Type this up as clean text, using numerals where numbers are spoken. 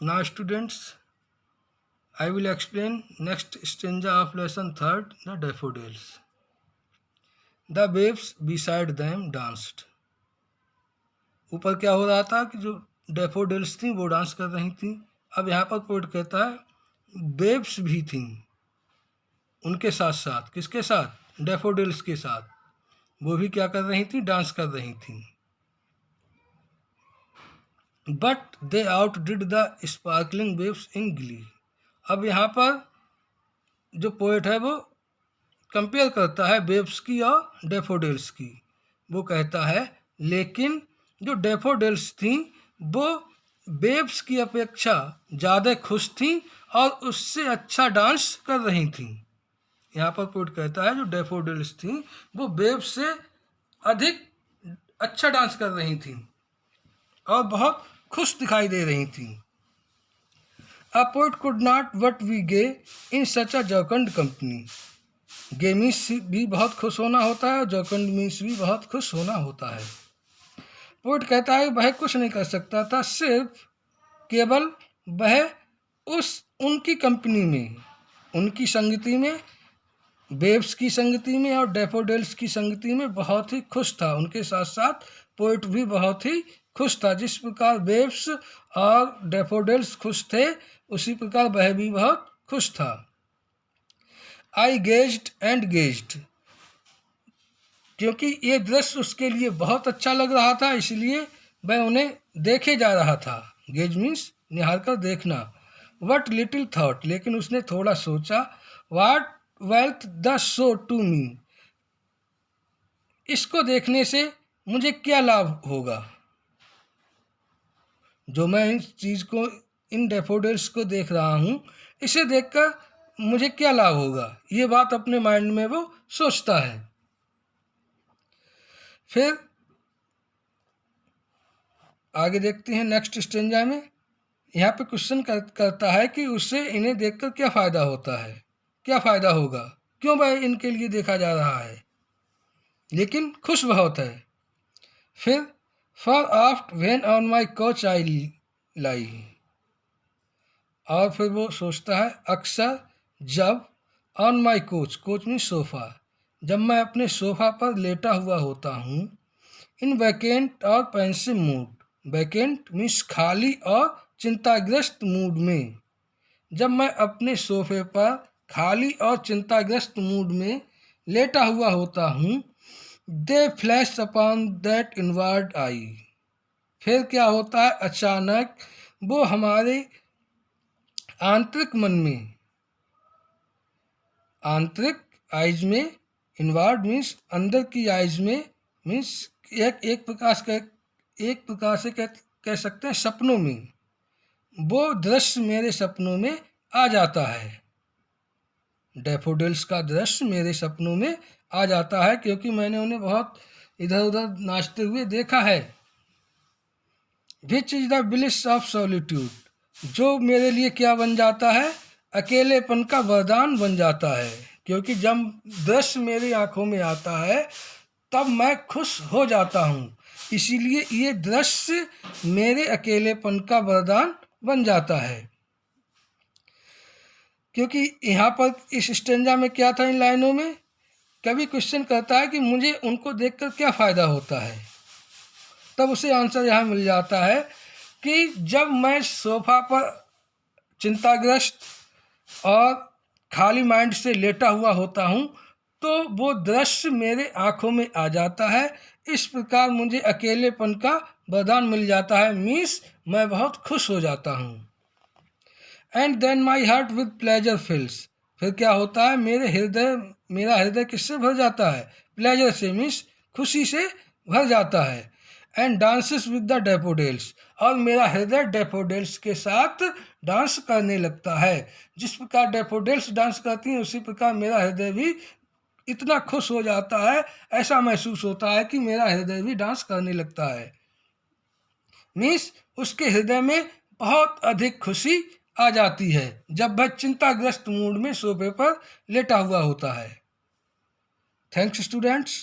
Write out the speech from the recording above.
Now students, I will explain next stanza of lesson 3rd, the daffodils. The waves beside them danced. ऊपर क्या हो रहा था कि जो डेफोडिल्स थी वो डांस कर रही थी। अब यहाँ पर पोएट कहता है वेव्स भी थी उनके साथ साथ। किसके साथ? डेफोडिल्स के साथ। वो भी क्या कर रही थी? डांस कर रही थी। But they out did the sparkling waves in Glee. अब यहाँ पर जो पोएट है वो कंपेयर करता है वेव्स की और डेफोडिल्स की। वो कहता है लेकिन जो डेफोडिल्स थी वो वेव्स की अपेक्षा ज़्यादा खुश थी और उससे अच्छा डांस कर रही थी। यहाँ पर पोएट कहता है जो डेफोडिल्स थी वो वेव्स से अधिक अच्छा डांस कर रही थी और बहुत खुश दिखाई दे रही थी। A poet could not but be gay in such a jocund company. Gay means भी बहुत खुश होना होता है और जॉकंड मीन्स भी बहुत खुश होना होता है। पोएट कहता है वह कुछ नहीं कर सकता था, सिर्फ केवल वह उस उनकी कंपनी में, उनकी संगति में, वेव्स की संगति में और डेफोडिल्स की संगति में बहुत ही खुश था। उनके साथ साथ पोएट भी बहुत ही खुश था। जिस प्रकार वेव्स और डेफोडिल्स खुश थे उसी प्रकार वह भी बहुत खुश था। आई गेज्ड एंड गेज्ड, क्योंकि ये दृश्य उसके लिए बहुत अच्छा लग रहा था इसलिए वह उन्हें देखे जा रहा था। गेज मीन्स निहार कर देखना। वट लिटिल थॉट, लेकिन उसने थोड़ा सोचा। What wealth the show to me, इसको देखने से मुझे क्या लाभ होगा। जो मैं इस चीज़ को, इन डेफोडिल्स को देख रहा हूँ, इसे देखकर मुझे क्या लाभ होगा, ये बात अपने माइंड में वो सोचता है। फिर आगे देखते हैं नेक्स्ट स्टेंजा में। यहाँ पे क्वेश्चन करता है कि उससे इन्हें देखकर क्या फ़ायदा होता है, क्या फ़ायदा होगा, क्यों वह इनके लिए देखा जा रहा है, लेकिन खुश बहुत है। फिर for oft when on my couch I lie, और फिर वो सोचता है अक्सर जब ऑन माई कोच, कोच में सोफ़ा, जब मैं अपने सोफ़ा पर लेटा हुआ होता हूँ। इन वैकेंट और पेंसिव मूड, वैकेंट मीन्स खाली और चिंताग्रस्त मूड में, जब मैं अपने सोफे पर खाली और चिंताग्रस्त मूड में लेटा हुआ होता हूँ। दे फ्लैश अपॉन दैट इनवर्ड आई, फिर क्या होता है अचानक वो हमारे आंतरिक मन में, आंतरिक आइज में, इनवर्ड मीन्स अंदर की आइज में, मीन्स एक प्रकार से कह सकते हैं सपनों में, वो दृश्य मेरे सपनों में आ जाता है। डेफोडिल्स का दृश्य मेरे सपनों में आ जाता है क्योंकि मैंने उन्हें बहुत इधर उधर नाचते हुए देखा है। Which is the bliss of solitude, जो मेरे लिए क्या बन जाता है, अकेलेपन का वरदान बन जाता है। क्योंकि जब दृश्य मेरी आंखों में आता है तब मैं खुश हो जाता हूँ, इसीलिए ये दृश्य मेरे अकेलेपन का वरदान बन जाता है। क्योंकि यहाँ पर इस स्टेंजा में क्या था, इन लाइनों में कभी क्वेश्चन करता है कि मुझे उनको देखकर क्या फ़ायदा होता है, तब उसे आंसर यहाँ मिल जाता है कि जब मैं सोफा पर चिंताग्रस्त और खाली माइंड से लेटा हुआ होता हूँ तो वो दृश्य मेरे आँखों में आ जाता है। इस प्रकार मुझे अकेलेपन का वरदान मिल जाता है, मीन्स मैं बहुत खुश हो जाता हूँ। And then my heart with pleasure fills, फिर क्या होता है मेरा हृदय किससे भर जाता है, प्लेजर से, मीन्स खुशी से भर जाता है। And dances with the daffodils, और मेरा हृदय डेफोडिल्स के साथ डांस करने लगता है। जिस प्रकार डेफोडिल्स डांस करती हैं उसी प्रकार मेरा हृदय भी इतना खुश हो जाता है, ऐसा महसूस होता है कि मेरा हृदय भी डांस करने लगता है। मीन्स उसके हृदय में बहुत अधिक खुशी आ जाती है जब वह चिंताग्रस्त मूड में सोफे पर लेटा हुआ होता है। Thanks students.